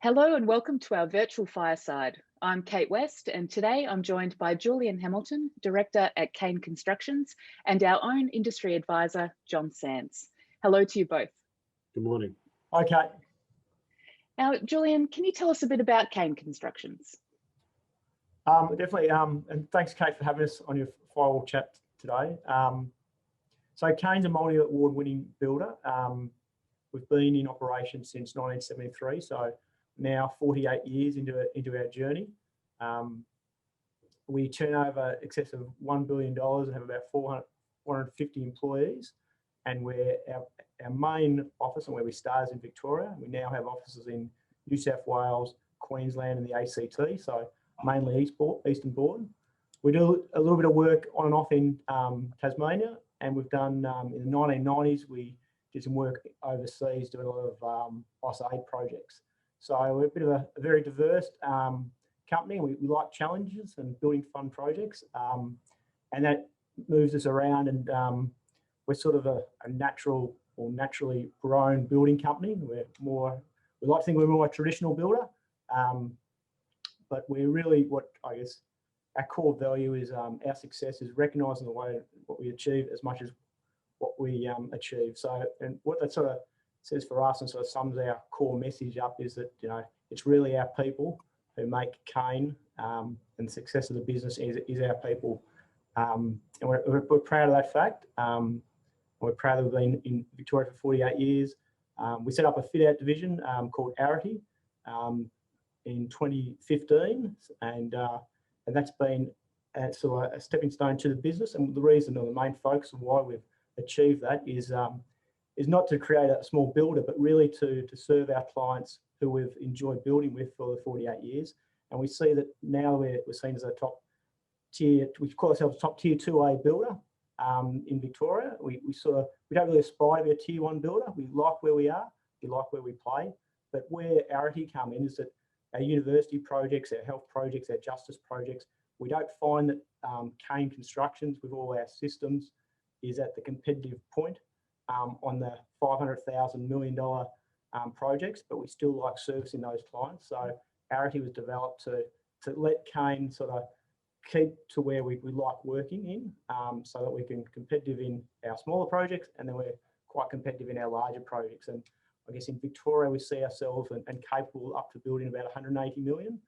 Hello and welcome to our virtual fireside. I'm Kate West, and today I'm joined by Julian Hamilton, Director at Kane Constructions, and our own industry advisor, John Sands. Hello to you both. Good morning. Hi, Kate. Now, Julian, can you tell us a bit about Kane Constructions? Definitely, and thanks, Kate, for having us on your firewall chat today. So Kane's a multi-award-winning builder. We've been in operation since 1973, so now 48 years into our journey. We turn over excess of $1 billion and have about 450 employees. And our main office and where we start is in Victoria. We now have offices in New South Wales, Queensland, and the ACT, so mainly Eastern Bourne. We do a little bit of work on and off in Tasmania, and we've done in the 1990s we did some work overseas doing a lot of AUST projects. So we're a bit of a very diverse company. We like challenges and building fun projects, and that moves us around. And we're sort of a natural or naturally grown building company. We like to think we're more a traditional builder, but we're really what I guess our core value is. Our success is recognising the way what we achieve as much as what we achieve. So, and what that sort of says for us and sort of sums our core message up is that, you know, it's really our people who make Kane, and the success of the business is our people. And we're proud of that fact. We're proud that we've been in Victoria for 48 years. We set up a fit-out division called Arity in 2015, and that's been sort of a stepping stone to the business. And the reason or the main focus of why we've achieved that is not to create a small builder, but really to serve our clients who we've enjoyed building with for the 48 years. And we see that now we're seen as a top tier, we call ourselves top tier 2A builder in Victoria. We don't really aspire to be a tier 1 builder. We like where we are, we like where we play, but where Arity come in is that our university projects, our health projects, our justice projects, we don't find that Kane Constructions with all our systems is at the competitive point on the $500,000 million projects, but we still like servicing those clients. So Arity was developed to let Kane sort of keep to where we like working in, so that we can competitive in our smaller projects, and then we're quite competitive in our larger projects. And I guess in Victoria we see ourselves and capable up to building about 180 million,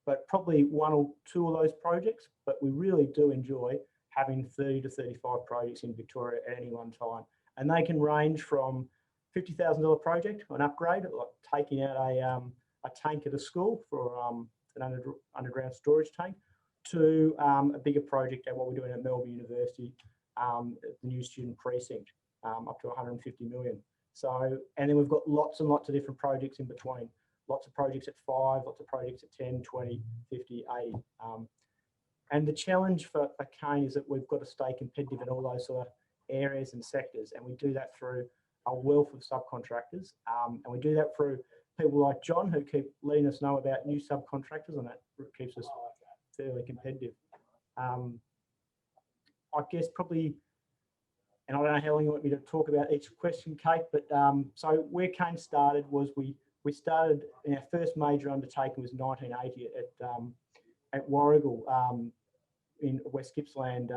but probably one or two of those projects. But we really do enjoy having 30 to 35 projects in Victoria at any one time, and they can range from $50,000 project, an upgrade, like taking out a tank at a school for an underground storage tank, to a bigger project at what we're doing at Melbourne University, at the new student precinct, up to 150 million. So, and then we've got lots and lots of different projects in between. Lots of projects at 5, lots of projects at 10, 20, 50, 80. And the challenge for Kane is that we've got to stay competitive in all those sort of areas and sectors, and we do that through a wealth of subcontractors, and we do that through people like John, who keep letting us know about new subcontractors, and that keeps us fairly competitive. I guess probably, and I don't know how long you want me to talk about each question, Kate, but so where Kane started was we started, in our first major undertaking was 1980 at Warrigal in West Gippsland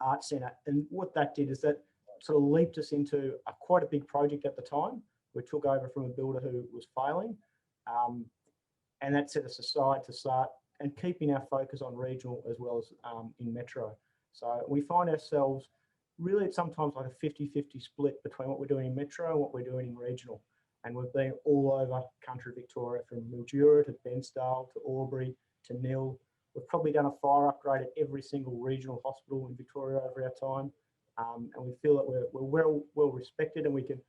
Art Centre. And what that did is that sort of leaped us into quite a big project at the time. We took over from a builder who was failing, and that set us aside to start and keeping our focus on regional as well as in metro. So we find ourselves really sometimes like a 50-50 split between what we're doing in metro and what we're doing in regional. And we've been all over country Victoria, from Mildura to Bensdale to Albury to Nil. We've probably done a fire upgrade at every single regional hospital in Victoria over our time, and we feel that we're well respected, and we can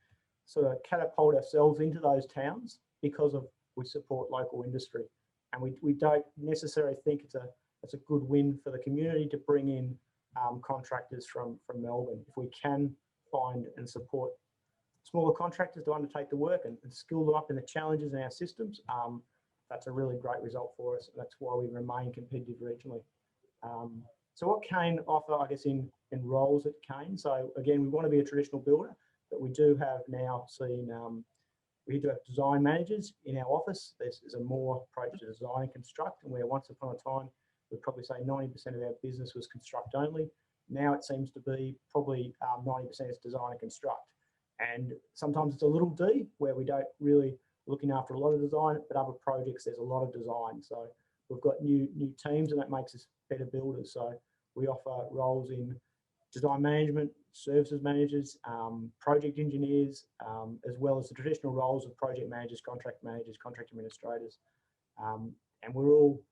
sort of catapult ourselves into those towns because of we support local industry, and we don't necessarily think it's a good win for the community to bring in contractors from Melbourne. If we can find and support smaller contractors to undertake the work and skill them up in the challenges in our systems, that's a really great result for us. That's why we remain competitive regionally. So what Kane offer, I guess, in roles at Kane. So again, we want to be a traditional builder, but we do have now seen We do have design managers in our office. There's a more approach to design and construct, and where once upon a time, we'd probably say 90% of our business was construct only. Now it seems to be probably 90% is design and construct. And sometimes it's a little D where we don't really looking after a lot of design, but other projects, there's a lot of design. So we've got new teams, and that makes us better builders. So we offer roles in design management, services managers, project engineers, as well as the traditional roles of project managers, contract administrators. And we're all,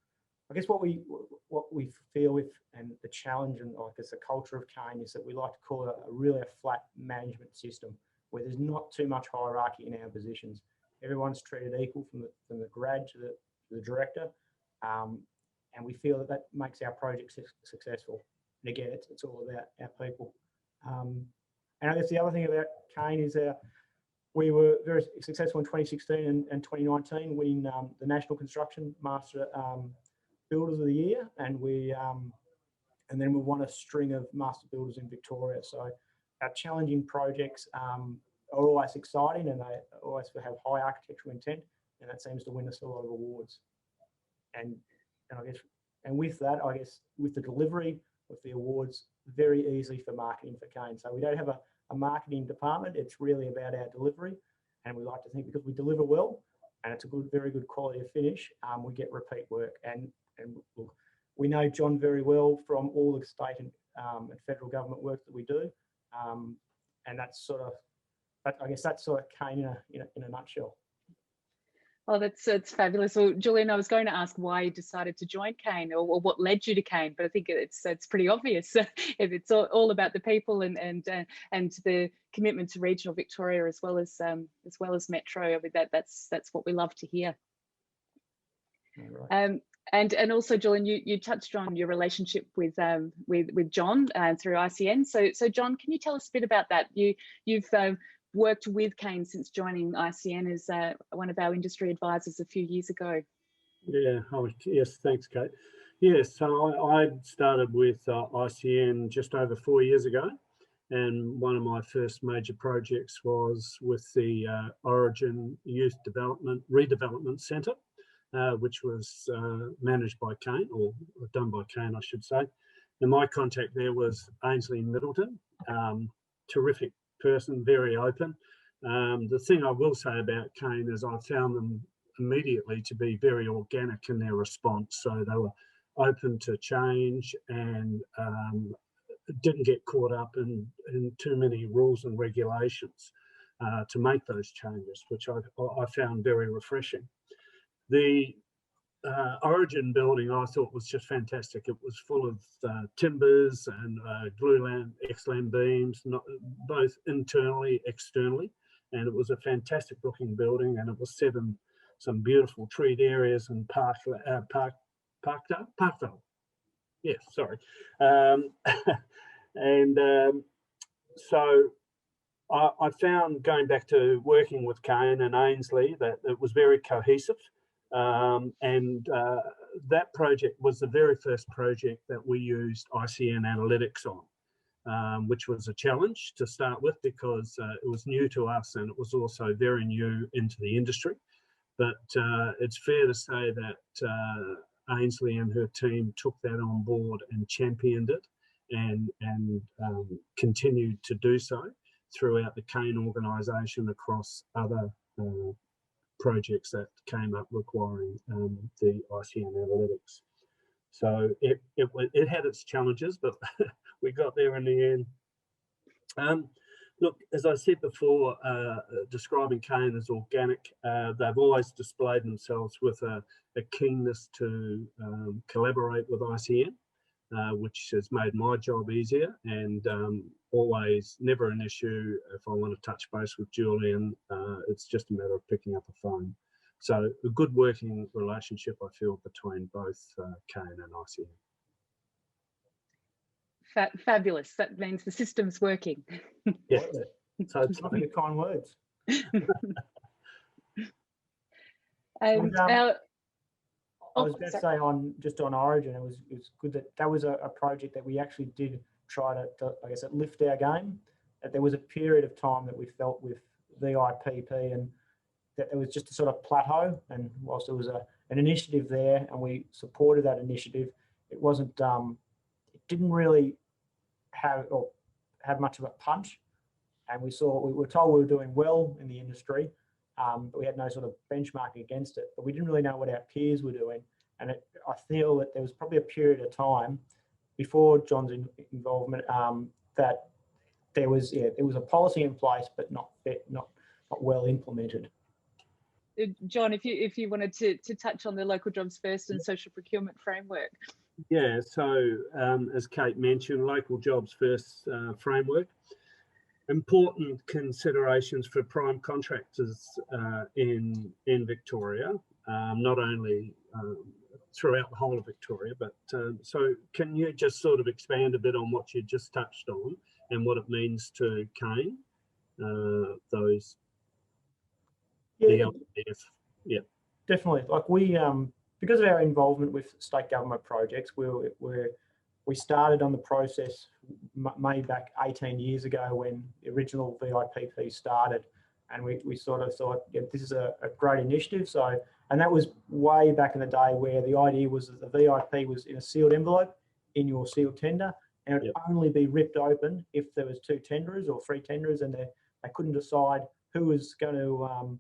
I guess what we feel with, and the challenge and I guess the culture of Kane is that we like to call it really a flat management system where there's not too much hierarchy in our positions. Everyone's treated equal from the grad to the director. And we feel that makes our project successful. And again, it's all about our people. And I guess the other thing about Kane is we were very successful in 2016 and 2019, winning the National Construction Master Builders of the Year, and then we won a string of Master Builders in Victoria. So our challenging projects are always exciting, and they always have high architectural intent, and that seems to win us a lot of awards. And I guess, and with that, I guess with the delivery of the awards, very easy for marketing for Kane. So we don't have a marketing department. It's really about our delivery, and we like to think because we deliver well, and it's a very good quality of finish, we get repeat work. And look, we know John very well from all the state and federal government work that we do, and that's sort of, I guess that's sort of Kane in a nutshell. Oh, it's fabulous. Well, Julian, I was going to ask why you decided to join Kane, or what led you to Kane, but I think it's pretty obvious. It's all about the people and the commitment to regional Victoria as well as Metro. I mean, that's what we love to hear. Right. And also, Julian, you touched on your relationship with John through ICN. So John, can you tell us a bit about that? You've worked with Kane since joining ICN as one of our industry advisors a few years ago. Yeah, yes, thanks, Kate. Yes, so I started with ICN just over 4 years ago, and one of my first major projects was with the Origin Youth Redevelopment Centre, which was managed by Kane, or done by Kane, I should say. And my contact there was Ainsley Middleton, terrific person, very open. The thing I will say about Kane is I found them immediately to be very organic in their response. So they were open to change and didn't get caught up in too many rules and regulations to make those changes, which I found very refreshing. The Origin building I thought was just fantastic. It was full of timbers and glulam, XLAM beams, both internally, externally, and it was a fantastic looking building, and it was set in some beautiful treed areas and Parkdale. Yes, sorry. So I found, going back to working with Kane and Ainsley, that it was very cohesive. That project was the very first project that we used ICN analytics on, which was a challenge to start with because it was new to us and it was also very new into the industry. But it's fair to say that Ainsley and her team took that on board and championed it and continued to do so throughout the Kane organisation across other projects that came up requiring the ICN analytics. So it had its challenges, but we got there in the end. Look, as I said before, describing Kane as organic, they've always displayed themselves with a keenness to collaborate with ICN, which has made my job easier, and always never an issue. If I want to touch base with Julian, it's just a matter of picking up a phone. So a good working relationship, I feel, between both Kane and ICN. Fabulous. That means the system's working. Yeah. So it's nothing but kind words. I was going to say on Origin, it was good that was a project that we actually did try to I guess, lift our game. That there was a period of time that we felt with VIPP and that there was just a sort of plateau, and whilst there was an initiative there and we supported that initiative, it wasn't, it didn't really have much of a punch. And we were told we were doing well in the industry, but we had no sort of benchmarking against it. But we didn't really know what our peers were doing. And I feel that there was probably a period of time before John's involvement that there was a policy in place, but not well implemented. John, if you wanted to touch on the local jobs first and social procurement framework. Yeah, so as Kate mentioned, local jobs first framework. Important considerations for prime contractors in Victoria, not only throughout the whole of Victoria, but so can you just sort of expand a bit on what you just touched on and what it means to Kane, those Yeah, definitely. Like we, because of our involvement with state government projects, we started on the process maybe back 18 years ago when the original VIPP started, and we sort of thought, yeah, this is a great initiative. So, and that was way back in the day where the idea was that the VIP was in a sealed envelope in your sealed tender, and it would only be ripped open if there was 2 tenderers or 3 tenderers, and they couldn't decide who was going to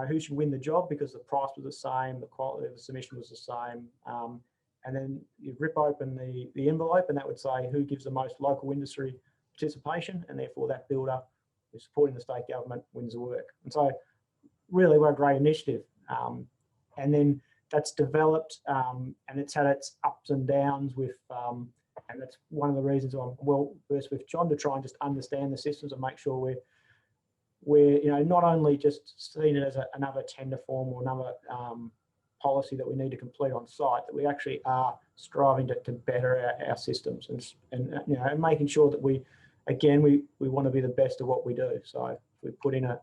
who should win the job because the price was the same, the quality of the submission was the same. And then you rip open the envelope, and that would say who gives the most local industry participation, and therefore that builder who's supporting the state government wins the work. And so really what a great initiative. And then that's developed and it's had its ups and downs with, and that's one of the reasons I'm well versed with John, to try and just understand the systems and make sure we're not only just seeing it as another tender form or another policy that we need to complete on site, that we actually are striving to better our systems and making sure that we want to be the best of what we do. So if we put in a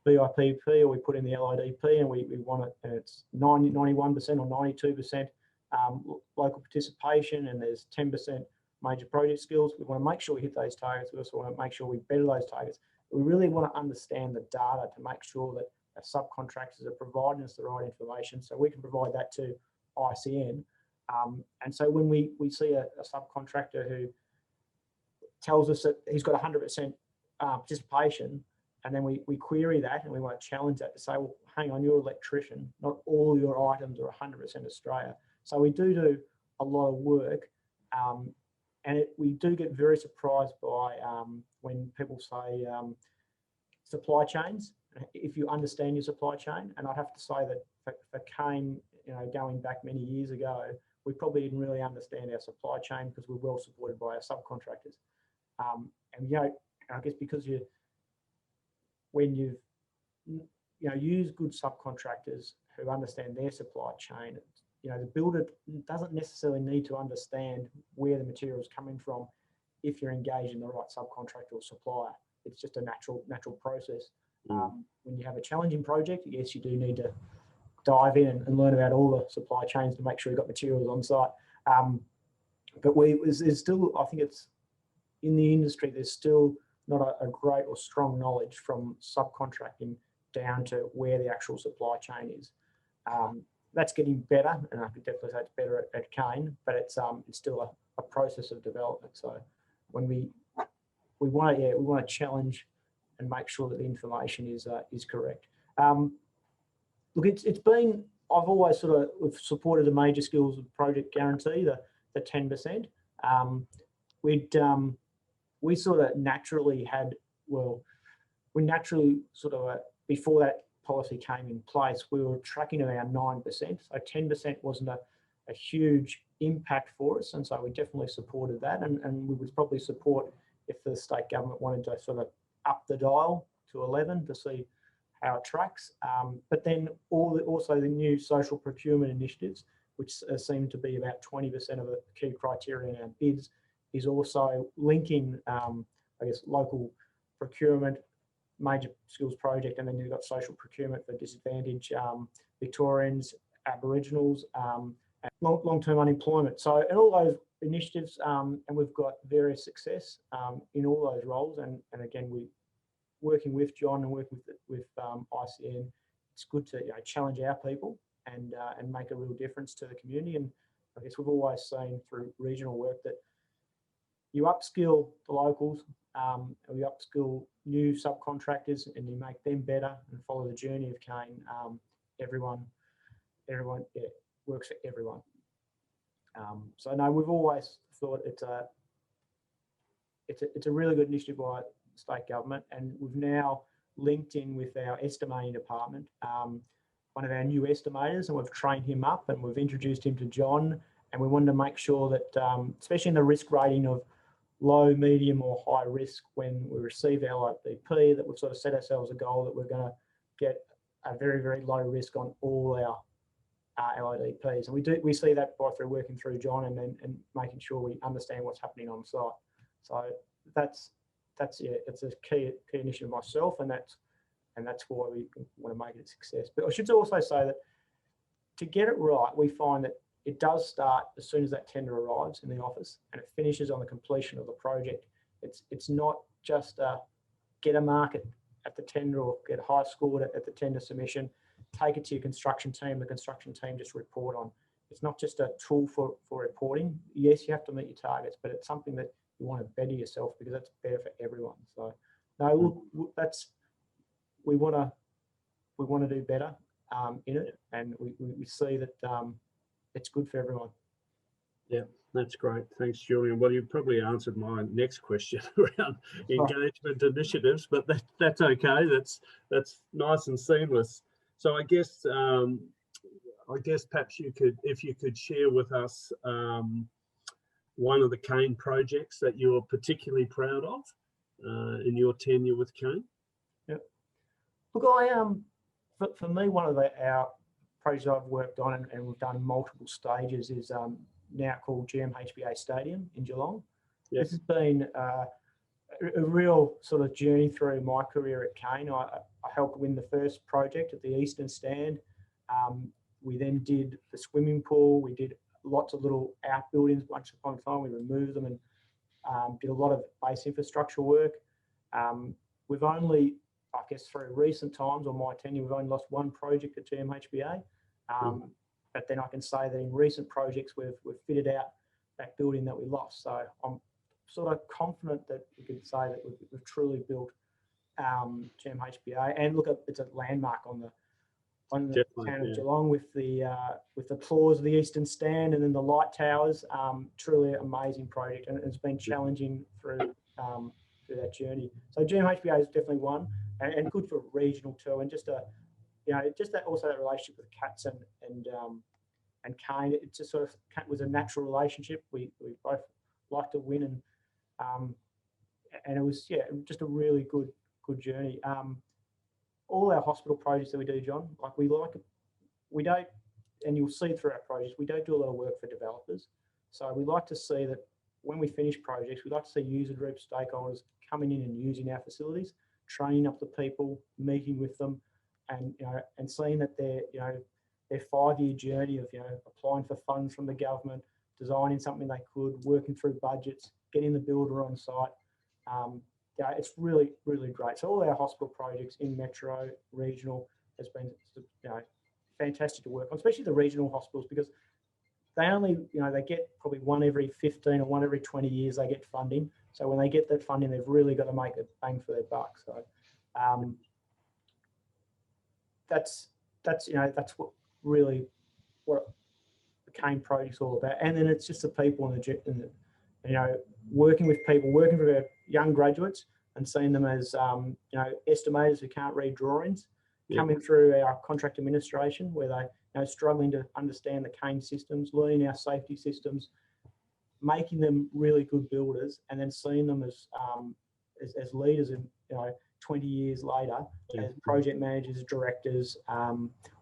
VIPP or we put in the LIDP and we want it, and it's 91% or 92% local participation, and there's 10% major project skills, we want to make sure we hit those targets. We also want to make sure we better those targets. We really want to understand the data to make sure that our subcontractors are providing us the right information so we can provide that to ICN. And so when we see a subcontractor who tells us that he's got 100% participation, and then we query that and we want to challenge that to say, well, hang on, you're an electrician, not all your items are 100% Australia. So we do a lot of work, and we do get very surprised by when people say supply chains, if you understand your supply chain. And I'd have to say that for Kane, going back many years ago, we probably didn't really understand our supply chain because we're well supported by our subcontractors. And I guess because when you've used good subcontractors who understand their supply chain, the builder doesn't necessarily need to understand where the material is coming from if you're engaged in the right subcontractor or supplier. It's just a natural process. When you have a challenging project, yes, you do need to dive in and learn about all the supply chains to make sure you've got materials on site. But there's still, I think it's in the industry, there's still not a great or strong knowledge from subcontracting down to where the actual supply chain is. That's getting better, and I could definitely say it's better at Kane, but it's still a process of development. So when we want to challenge and make sure that the information is correct. Look, it's been, I've always sort of supported the major skills project guarantee, the 10%. We sort of naturally had, before that policy came in place, we were tracking around 9%. So 10% wasn't a huge impact for us. And so we definitely supported that. And we would probably support if the state government wanted to sort of up the dial to 11 to see how it tracks. But then also the new social procurement initiatives, which seem to be about 20% of the key criteria in our bids, is also linking, local procurement, major skills project, and then you've got social procurement for disadvantaged Victorians, Aboriginals, and long-term unemployment. So in all those initiatives, and we've got various success in all those roles. And again, we working with John and working with ICN. It's good to challenge our people and make a real difference to the community. And I guess we've always seen through regional work that you upskill the locals, and you upskill new subcontractors, and you make them better and follow the journey of Kane. Everyone works for everyone. So no, we've always thought it's a really good initiative by state government, and we've now linked in with our estimating department, one of our new estimators, and we've trained him up and we've introduced him to John, and we wanted to make sure that, especially in the risk rating of low, medium or high risk, when we receive our LIDP, that we've sort of set ourselves a goal that we're going to get a very, very low risk on all our LIDPs. And we see that by through working through John and making sure we understand what's happening on site. So that's it's a key initiative myself, and that's why we want to make it a success. But I should also say that to get it right, we find that it does start as soon as that tender arrives in the office, and it finishes on the completion of the project. It's not just get a mark at the tender or get high scored at the tender submission, take it to your construction team, the construction team just report on. It's not just a tool for reporting. Yes, you have to meet your targets, but it's something that you want to better yourself because that's better for everyone. So no, we want to do better in it, and we see that it's good for everyone. Yeah, that's great. Thanks, Julian. Well, you probably answered my next question around engagement initiatives, but that's okay. That's nice and seamless. So I guess perhaps if you could share with us one of the Kane projects that you're particularly proud of in your tenure with Kane. Yep. Look, for me, one of our projects I've worked on and we've done multiple stages is now called GMHBA Stadium in Geelong. Yep. This has been a real sort of journey through my career at Kane. I helped win the first project at the Eastern Stand. We then did the swimming pool. We did lots of little outbuildings once upon a time. We removed them and did a lot of base infrastructure work. We've only, I guess, through recent times on my tenure, we've only lost one project at GMHBA. But then I can say that in recent projects, we've fitted out that building that we lost. So I'm sort of confident that we can say that we've truly built GMHBA. And look, it's a landmark on the town of Geelong with the floors of the Eastern Stand and then the light towers. Truly amazing project, and it's been challenging through that journey. So GMHBA is definitely one, and good for regional too, and just that also that relationship with Cats and Kane. It just sort of was a natural relationship. We both like to win, and it was just a really good journey. All our hospital projects that we do, John, we don't, and you'll see through our projects, we don't do a lot of work for developers. So we like to see that when we finish projects, we like to see user group stakeholders coming in and using our facilities, training up the people, meeting with them, and seeing that their 5-year journey of applying for funds from the government, designing something they could, working through budgets, getting the builder on site. It's really, really great. So all our hospital projects in Metro, regional, has been fantastic to work on, especially the regional hospitals, because they only, they get probably one every 15 or one every 20 years they get funding. So when they get that funding, they've really got to make a bang for their buck. So that's what really what the Kane project's all about. And then it's just the people working with people, working with our young graduates and seeing them as estimators who can't read drawings, coming through our contract administration where they struggling to understand the Kane systems, learning our safety systems, making them really good builders, and then seeing them as leaders in 20 years later as project managers, directors,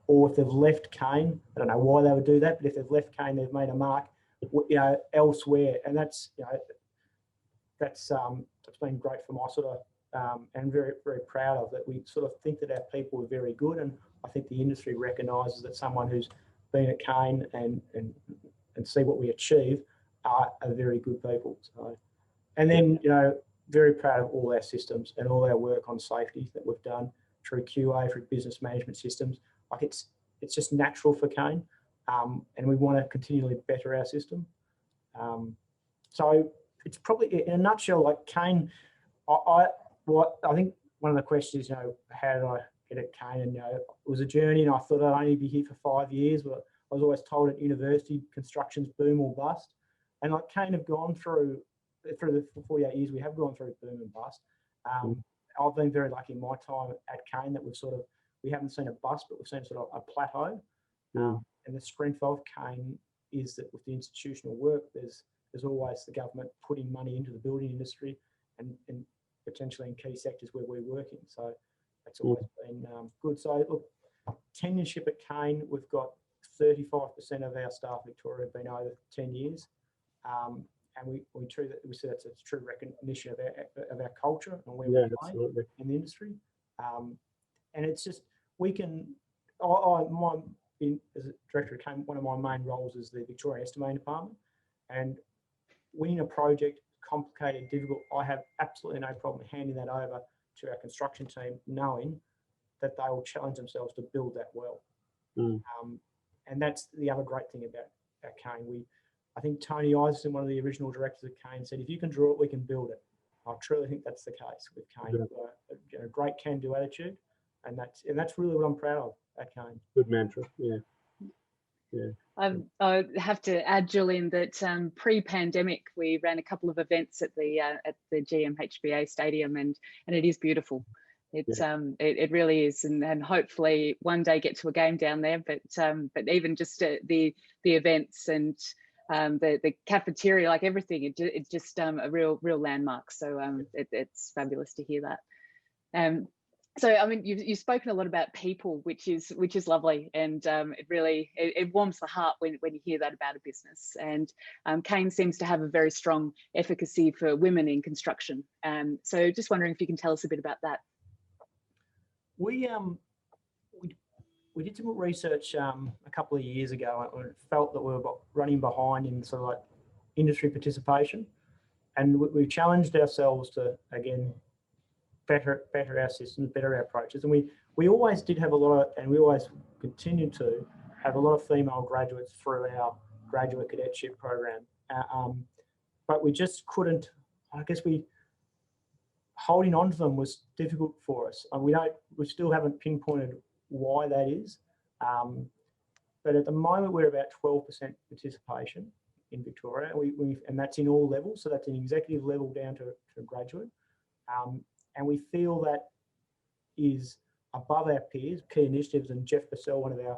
or if they've left Kane, I don't know why they would do that, but if they've left Kane, they've made a mark elsewhere, and that's been great for my sort of and very, very proud of that. We sort of think that our people are very good, and I think the industry recognises that someone who's been at Kane and see what we achieve are very good people. So, and then very proud of all our systems and all our work on safety that we've done. through QA, through business management systems. Like it's just natural for Kane, and we want to continually better our system. So it's probably, in a nutshell, like Kane. I think one of the questions, how did I get at Kane? And it was a journey, and I thought I'd only be here for 5 years. But I was always told at university, construction's boom or bust. And like Kane have gone through the 48 years, we have gone through boom and bust. I've been very lucky in my time at Kane that we haven't seen a bust, but we've seen sort of a plateau. And the strength of Kane is that with the institutional work, there's always the government putting money into the building industry and potentially in key sectors where we're working. So that's always been good. So look, tenureship at Kane, we've got 35% of our staff in Victoria have been over 10 years. And we see that's a true recognition of our culture and where we're playing in the industry. And it's just, we can, as a director of Kane, one of my main roles is the Victorian Estimating Department. And winning a project, complicated, difficult, I have absolutely no problem handing that over to our construction team, knowing that they will challenge themselves to build that well. And that's the other great thing about Kane. I think Tony Isaacson, one of the original directors of Kane, said, if you can draw it, we can build it. I truly think that's the case with Kane. A great can-do attitude, and that's really what I'm proud of at Kane. Good mantra, yeah. I have to add, Julian, that pre-pandemic we ran a couple of events at the GMHBA Stadium, and it is beautiful. It's it really is, and hopefully one day get to a game down there. But even just the events and the cafeteria, like everything, it's just a real landmark. So it's fabulous to hear that. So I mean, you've spoken a lot about people, which is lovely, and it really warms the heart when you hear that about a business. And Kane seems to have a very strong efficacy for women in construction. So just wondering if you can tell us a bit about that. We did some research a couple of years ago and felt that we were running behind in sort of like industry participation, and we challenged ourselves to again better our systems, better our approaches. And we always did have a lot of, and we always continue to have a lot of female graduates through our graduate cadetship program. But we just couldn't, I guess holding on to them was difficult for us. And we still haven't pinpointed why that is. But at the moment we're about 12% participation in Victoria, and that's in all levels. So that's an executive level down to graduate. And we feel that is above our peers, key initiatives. And Jeff Purcell, one of our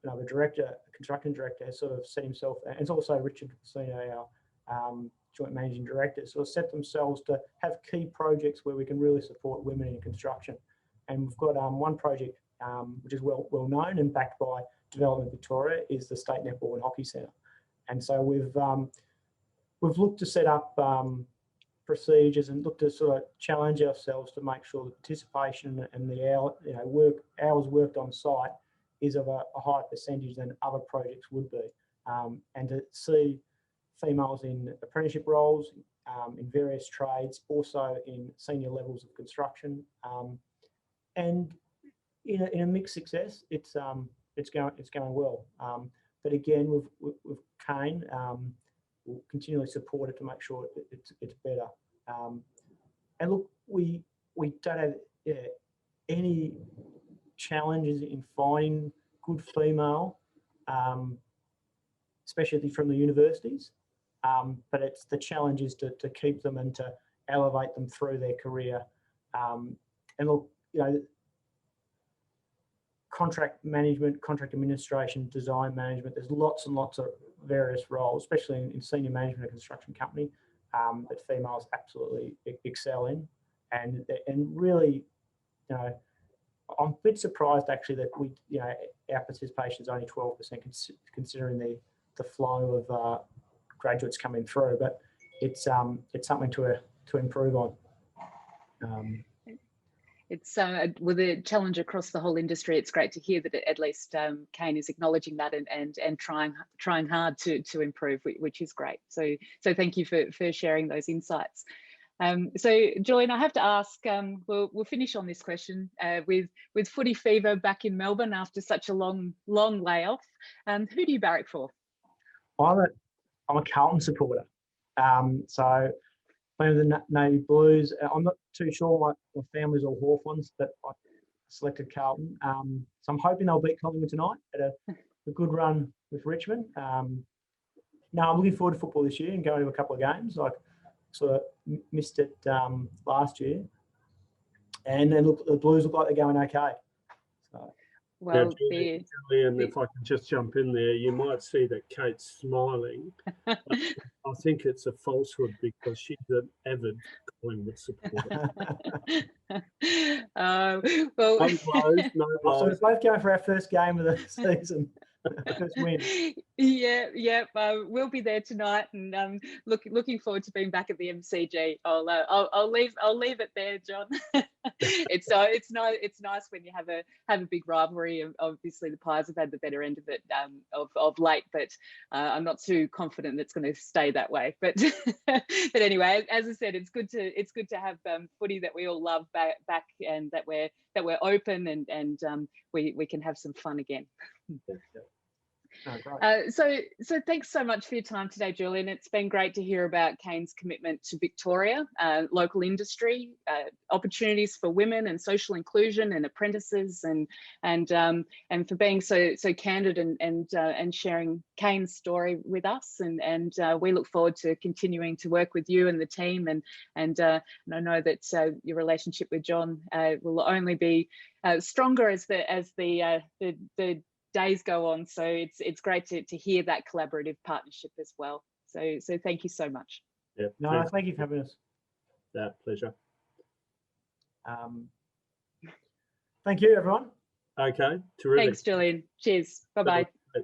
another director, construction director, has sort of set himself, and it's also Richard Casino, our joint managing director, sort of set themselves to have key projects where we can really support women in construction. And we've got one project which is well known and backed by Development Victoria, is the State Netball and Hockey Centre. And so we've looked to set up procedures and look to sort of challenge ourselves to make sure the participation and the hours worked on site is of a higher percentage than other projects would be, and to see females in apprenticeship roles, in various trades, also in senior levels of construction, and in a mixed success. It's going well. But again, with Kane, we'll continually support it to make sure it's better. And look, we don't have any challenges in finding good female, especially from the universities. But it's the challenge is to keep them and to elevate them through their career. And look, contract management, contract administration, design management, there's lots and lots of various roles, especially in senior management of a construction company, that females absolutely excel in. And really, I'm a bit surprised actually that our participation is only 12%, considering the flow of graduates coming through. But it's something to improve on. It's with a challenge across the whole industry. It's great to hear that at least Kane is acknowledging that and trying hard to improve, which is great. So thank you for sharing those insights. So, Julian, I have to ask. We'll finish on this question with footy fever back in Melbourne after such a long layoff. Who do you barrack for? I'm a Carlton supporter. So playing with the Navy Blues. I'm not too sure. My family's all Hawthorns, but I selected Carlton. So I'm hoping they'll beat Collingwood tonight at a good run with Richmond. No, I'm looking forward to football this year and going to a couple of games. Like, sort of missed it last year. And then look, the Blues look like they're going okay. So. Well, Julian, if I can just jump in there, you might see that Kate's smiling. I think it's a falsehood because she's an avid Collingwood supporter. Well, no blows. So we're both going for our first game of the season. First win. Yeah. We'll be there tonight, and looking forward to being back at the MCG. I'll leave it there, John. It's nice when you have a big rivalry. Obviously, the Pies have had the better end of it of late, but I'm not too confident it's going to stay that way. But anyway, as I said, it's good to have footy that we all love back, and that we're open and we can have some fun again. Oh, so thanks so much for your time today, Julian. It's been great to hear about Kane's commitment to Victoria, local industry, opportunities for women and social inclusion and apprentices, and for being so candid and sharing Kane's story with us. And we look forward to continuing to work with you and the team. And I know that your relationship with John will only be stronger as the days go on. So it's great to hear that collaborative partnership as well. So thank you so much. Yeah, no, thank you for having us. Yeah, pleasure. Thank you, everyone. Okay, terrific. Thanks, Julian. Cheers. Bye-bye. Bye.